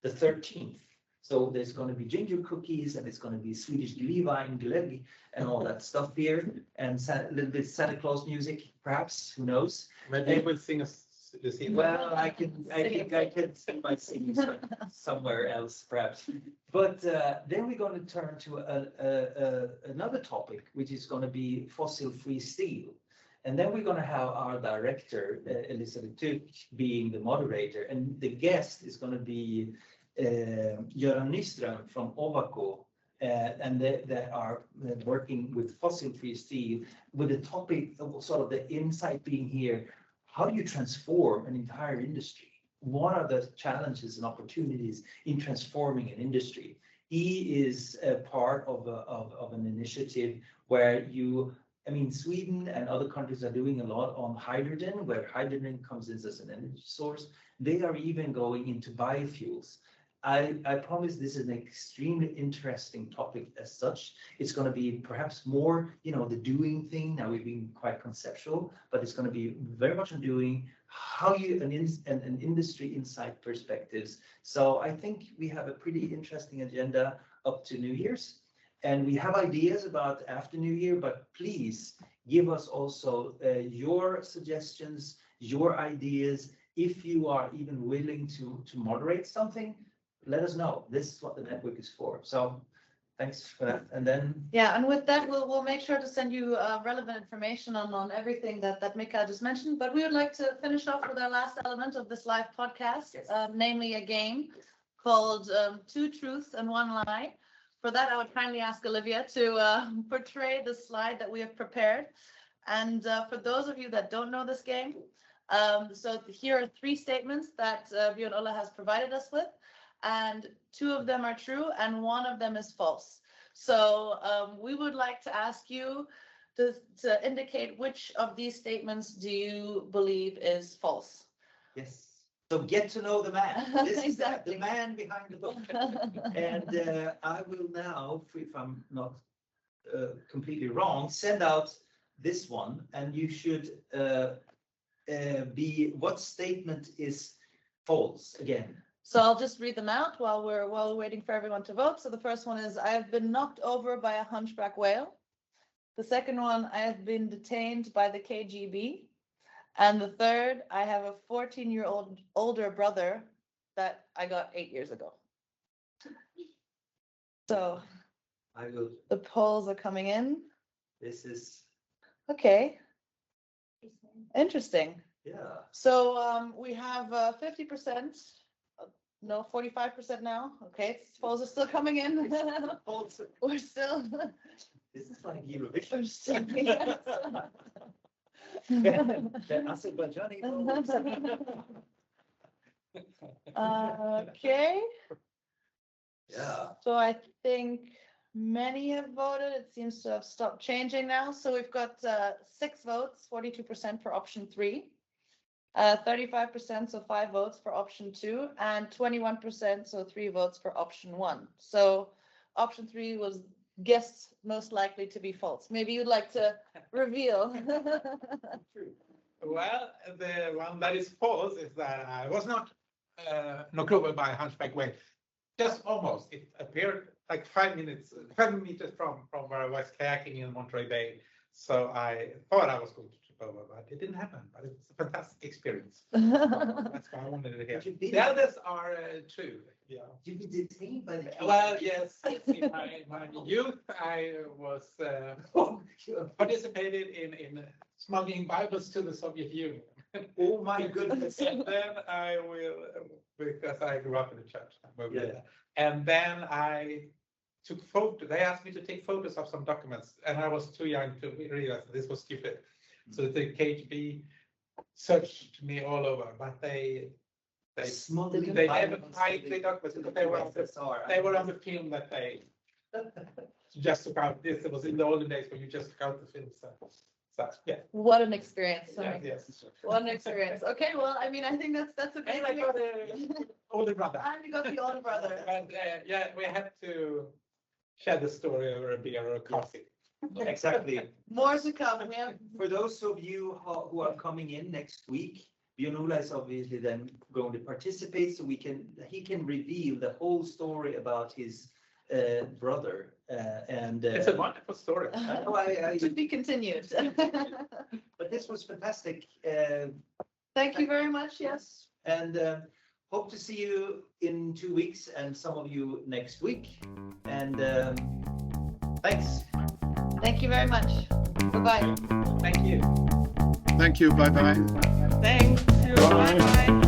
the 13th. So there's going to be ginger cookies, and it's going to be Swedish glühwein, glögg, and all that stuff here, and a little bit Santa Claus music, perhaps. Who knows? Maybe we'll sing Lucia. Well, I think I can see my singing somewhere else, perhaps. But then we're going to turn to another topic, which is going to be fossil-free steel. And then we're going to have our director, Elisabeth Tück, being the moderator. And the guest is going to be Göran Nyström from Ovako. And they are working with fossil-free steel, with the topic of sort of the insight being here. How do you transform an entire industry? What are the challenges and opportunities in transforming an industry? He is a part of an initiative where Sweden and other countries are doing a lot on hydrogen, where hydrogen comes in as an energy source. They are even going into biofuels. I promise this is an extremely interesting topic as such. It's going to be perhaps more, the doing thing. Now we've been quite conceptual, but it's going to be very much on doing, how an industry insight perspectives. So I think we have a pretty interesting agenda up to New Year's. And we have ideas about after New Year, but please give us also your suggestions, your ideas. If you are even willing to moderate something, let us know. This is what the network is for. So thanks for that. And then and with that, we'll make sure to send you relevant information on everything that Mikael just mentioned. But we would like to finish off with our last element of this live podcast, namely a game called Two Truths and One Lie. For that, I would kindly ask Olivia to portray the slide that we have prepared. And for those of you that don't know this game, so here are 3 statements that Björn-Ola has provided us with. And 2 of them are true and 1 of them is false. So we would like to ask you to indicate which of these statements do you believe is false. Yes. So get to know the man. This Exactly. is the man behind the book. And I will now, if I'm not completely wrong, send out this one, and you should what statement is false again. So I'll just read them out while we're waiting for everyone to vote. So the first one is, I have been knocked over by a hunchback whale. The second one, I have been detained by the KGB. And the third, I have a 14-year-old older brother that I got 8 years ago. So the polls are coming in. This is okay. Interesting. Yeah. So we have 50%. No, 45% now. Okay, polls are still coming in. We're still. This is like Eurovision. We're still. Azerbaijani. Okay. Yeah. So I think many have voted. It seems to have stopped changing now. So we've got 6 votes, 42% for option 3. 35%, so 5 votes for option 2, and 21%, so 3 votes for option 1. So option 3 was guessed most likely to be false. Maybe you'd like to reveal. Well, the one that is false is that I was not knocked over by a hunchback whale. Just almost. It appeared like 5 meters from where I was kayaking in Monterey Bay. So I thought I was going to trip over, but it didn't happen. But it's a fantastic experience. That's why I wanted to hear. The others are true. Yeah. You'd be detained by the. Well, yes. In my youth, I was participated in smuggling Bibles to the Soviet Union. Oh my goodness! And then I will, because I grew up in the church. Yeah. And then I took photos. They asked me to take photos of some documents, and I was too young to realize that this was stupid. So the KGB searched me all over, but they never find the documents because they were on the film that they just took out. This was in the olden days when you just took out the film. So yeah. What an experience! Yes. What an experience. Okay, well, I mean, I think that's okay. And I got the older brother. And you got the older brother. And we had to share the story over a beer or a coffee. Exactly. More to come. Yeah. For those of you who are coming in next week, Björn-Ola is obviously then going to participate, so he can reveal the whole story about his brother. And it's a wonderful story. To be continued. But this was fantastic. Thank you very much. Yes. And hope to see you in 2 weeks, and some of you next week. And thanks. Thank you very much. Bye-bye. Thank you. Thank you. Bye bye. Thanks. Bye bye.